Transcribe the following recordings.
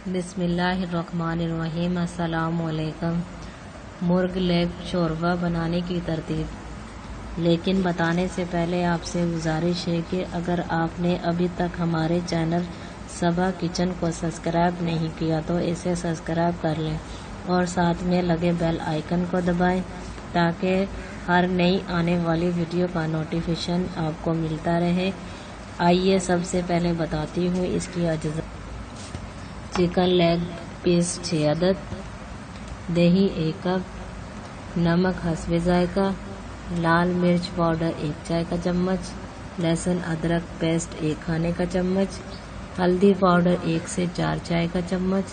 बिस्मिल्लाहिर्रहमानिर्रहीम। अस्सलाम वालेकुम। मुर्ग लेग शोरबा बनाने की तरतीब। लेकिन बताने से पहले आपसे गुजारिश है कि अगर आपने अभी तक हमारे चैनल सबा किचन को सब्सक्राइब नहीं किया तो इसे सब्सक्राइब कर लें और साथ में लगे बेल आइकन को दबाएं ताकि हर नई आने वाली वीडियो का नोटिफिकेशन आपको मिलता रहे। आइए सबसे पहले बताती हूँ इसकी अज्जा। चिकन लेग पीस 6 अदद, दही 1 कप, नमक हस्बे जायका, लाल मिर्च पाउडर 1 चाय का चम्मच, लहसुन अदरक पेस्ट 1 खाने का चम्मच, हल्दी पाउडर 1 से 4 चाय का चम्मच,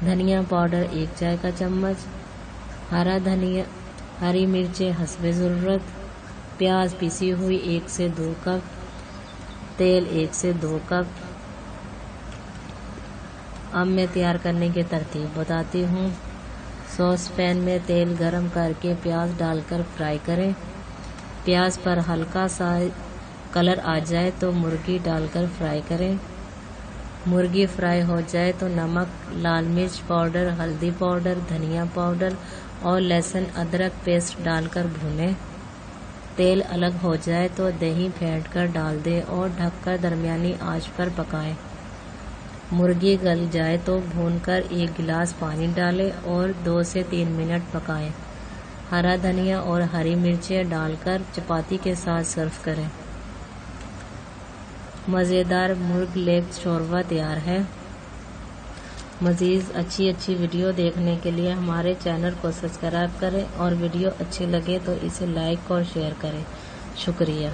धनिया पाउडर 1 चाय का चम्मच, हरा धनिया, हरी मिर्चें हस्बे ज़रूरत, प्याज पिसी हुई 1 से 2 कप, तेल 1 से 2 कप। अब मैं तैयार करने की तरतीब बताती हूँ। सॉस पैन में तेल गरम करके प्याज डालकर फ्राई करें। प्याज पर हल्का सा कलर आ जाए तो मुर्गी डालकर फ्राई करें। मुर्गी फ्राई हो जाए तो नमक, लाल मिर्च पाउडर, हल्दी पाउडर, धनिया पाउडर और लहसुन अदरक पेस्ट डालकर भूनें। तेल अलग हो जाए तो दही फेंटकर डाल दें और ढककर दरमियानी आंच पर पकाएं। मुर्गी गल जाए तो भूनकर 1 गिलास पानी डालें और 2 से 3 मिनट पकाएं। हरा धनिया और हरी मिर्चें डालकर चपाती के साथ सर्व करें। मज़ेदार मुर्ग लेग शोरबा तैयार है। मज़ीद अच्छी वीडियो देखने के लिए हमारे चैनल को सब्सक्राइब करें और वीडियो अच्छी लगे तो इसे लाइक और शेयर करें। शुक्रिया।